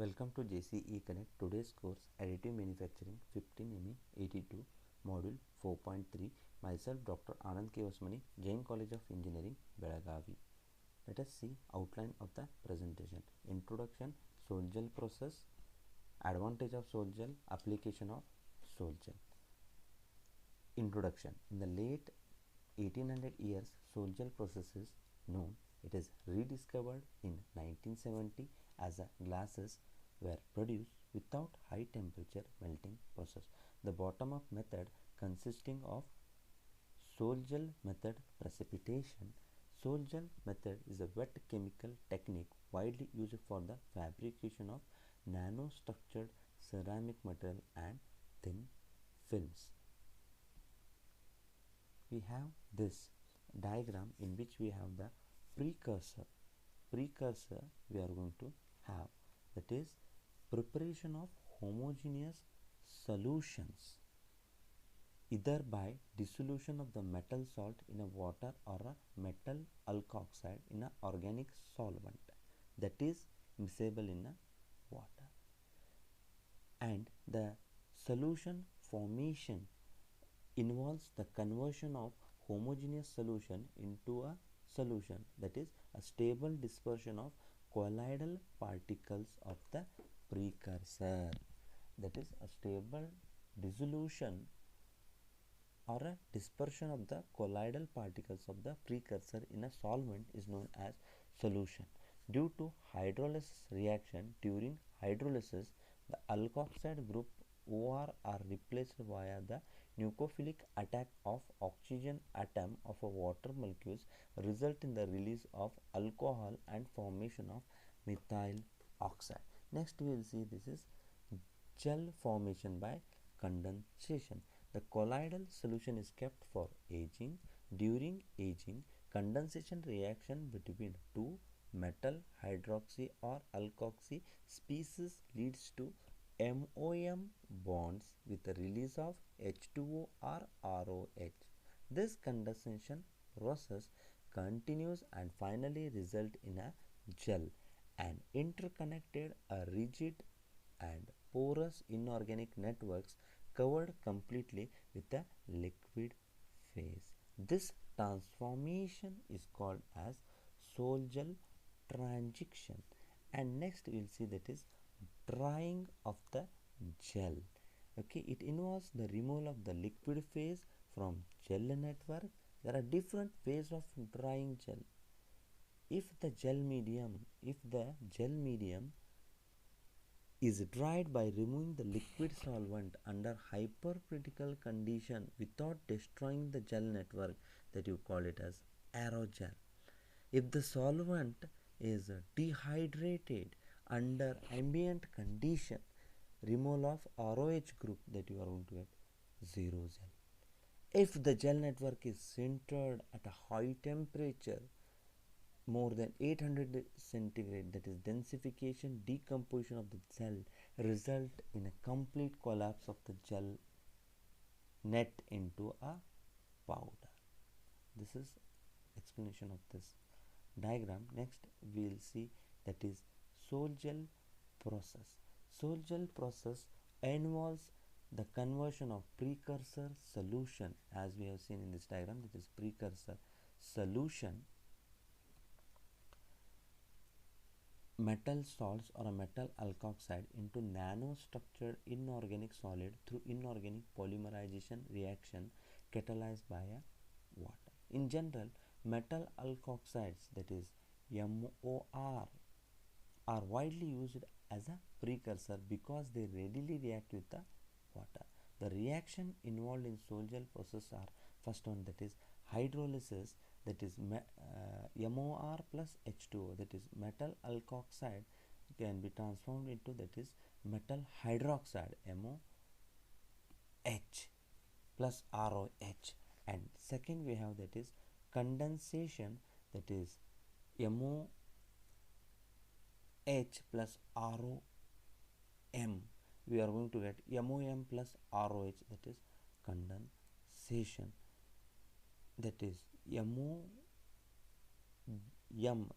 Welcome to JCE Connect. Today's course Additive Manufacturing 15ME 82 Module 4.3. Myself Dr. Anand K. Osmani, Jain College of Engineering, Belagavi. Let us see outline of the presentation. Introduction, Sol gel process, advantage of sol gel, application of sol gel. Introduction. In the late 1800 years, sol gel process is known. It is rediscovered in 1970 as a glasses were produced without high temperature melting process. The bottom up method consisting of sol gel method precipitation. Sol gel method is a wet chemical technique widely used for the fabrication of nanostructured ceramic material and thin films. We have this diagram in which we have the precursor we are going to have, that is preparation of homogeneous solutions either by dissolution of the metal salt in a water or a metal alkoxide in an organic solvent that is miscible in a water, and the solution formation involves the conversion of homogeneous solution into a solution, that is a stable dispersion of colloidal particles of the precursor, that is a stable dissolution or a dispersion of the colloidal particles of the precursor in a solvent is known as solution. Due to hydrolysis reaction, during hydrolysis the alkoxide group OR are replaced via the nucleophilic attack of oxygen atom of a water molecules, result in the release of alcohol and formation of methyl oxide. Next we will see this is gel formation by condensation. The colloidal solution is kept for aging. During aging, condensation reaction between two metal hydroxy or alkoxy species leads to MOM bonds with the release of H2O or ROH. This condensation process continues and finally result in a gel, an interconnected, a rigid and porous inorganic networks covered completely with a liquid phase. This transformation is called as sol gel transition. And next we will see that is drying of the gel. Okay, it involves the removal of the liquid phase from gel network. There are different ways of drying gel. If the gel medium is dried by removing the liquid solvent under hypercritical condition without destroying the gel network, that you call it as aerogel. If the solvent is dehydrated under ambient condition, removal of ROH group, that you are going to get zero gel. If the gel network is sintered at a high temperature, more than 800 centigrade, that is densification, decomposition of the gel result in a complete collapse of the gel net into a powder. This is explanation of this diagram. Next we will see that is sol gel process. Sol gel process involves the conversion of precursor solution, as we have seen in this diagram, that is precursor solution, metal salts or a metal alkoxide, into nanostructured inorganic solid through inorganic polymerization reaction catalyzed by a water. In general, metal alkoxides, that is MOR, are widely used as a precursor because they readily react with the water. The reaction involved in sol gel process are first one, that is hydrolysis, that is MOR plus H2O, that is metal alkoxide can be transformed into, that is metal hydroxide, MOH plus ROH. And second we have that is condensation, that is MOH plus ROM. We are going to get MOM plus ROH, that is condensation. That is MOM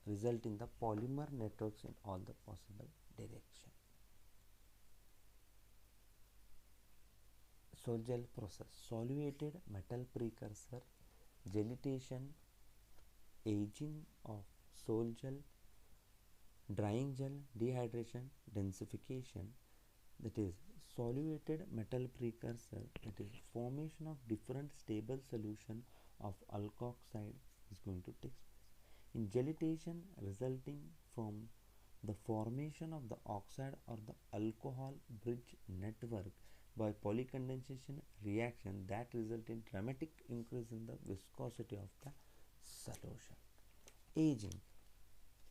result in the polymer networks in all the possible direction. Sol gel process: solvated metal precursor, gelitation, aging of sol gel, drying gel, dehydration, densification. That is solvated metal precursor, that is formation of different stable solution of alkoxide is going to take place in gelitation, resulting from the formation of the oxide or the alcohol bridge network by polycondensation reaction that result in dramatic increase in the viscosity of the solution.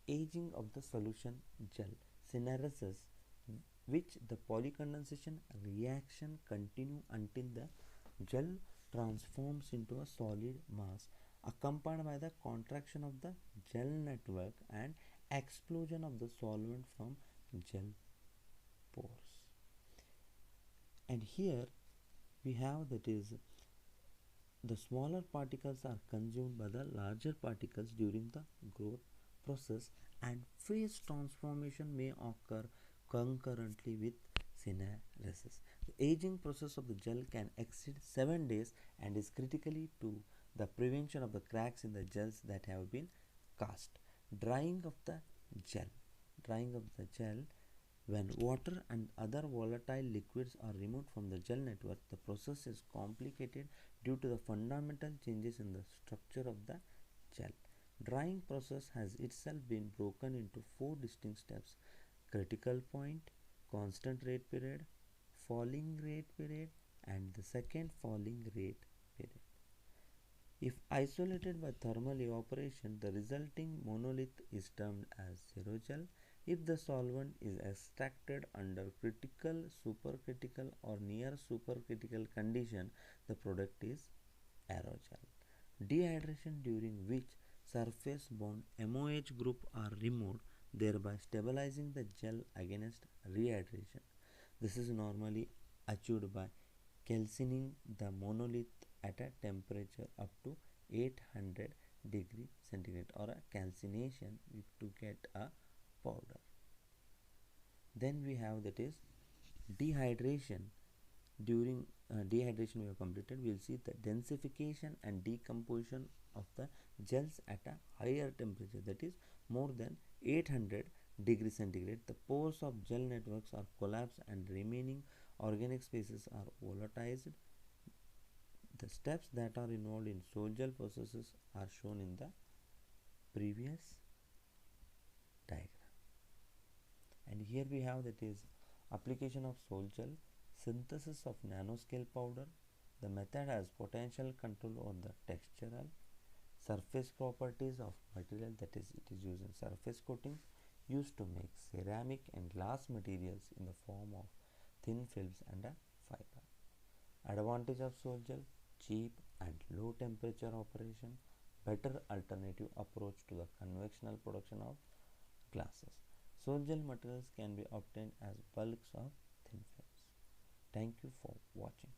Aging of the solution gel synthesis, which the polycondensation reaction continue until the gel transforms into a solid mass, accompanied by the contraction of the gel network and explosion of the solvent from gel pores. And here we have, that is, the smaller particles are consumed by the larger particles during the growth process, and phase transformation may occur concurrently with synthesis. The aging process of the gel can exceed 7 days and is critically to the prevention of the cracks in the gels that have been cast. Drying of the gel. Drying of the gel: when water and other volatile liquids are removed from the gel network, the process is complicated due to the fundamental changes in the structure of the gel. Drying process has itself been broken into 4 distinct steps: critical point, constant rate period, falling rate period, and the second falling rate period. If isolated by thermal evaporation, the resulting monolith is termed as zero-gel. If the solvent is extracted under critical, supercritical, or near supercritical condition, the product is aerogel. Dehydration, during which surface bound MOH group are removed, thereby stabilizing the gel against rehydration. This is normally achieved by calcining the monolith at a temperature up to 800 degree centigrade, or a calcination to get a powder. Then we have, that is, dehydration. During dehydration we have completed, we will see the densification and decomposition of the gels at a higher temperature, that is more than 800 degree centigrade. The pores of gel networks are collapsed and remaining organic spaces are volatilized. The steps that are involved in sol gel processes are shown in the previous diagram. And here we have, that is, application of sol gel, synthesis of nanoscale powder. The method has potential control over the textural, surface properties of material, that is, it is used in surface coatings used to make ceramic and glass materials in the form of thin films and a fiber. Advantage of sol gel: cheap and low temperature operation, better alternative approach to the conventional production of glasses. Sol gel materials can be obtained as bulks of thin films. Thank you for watching.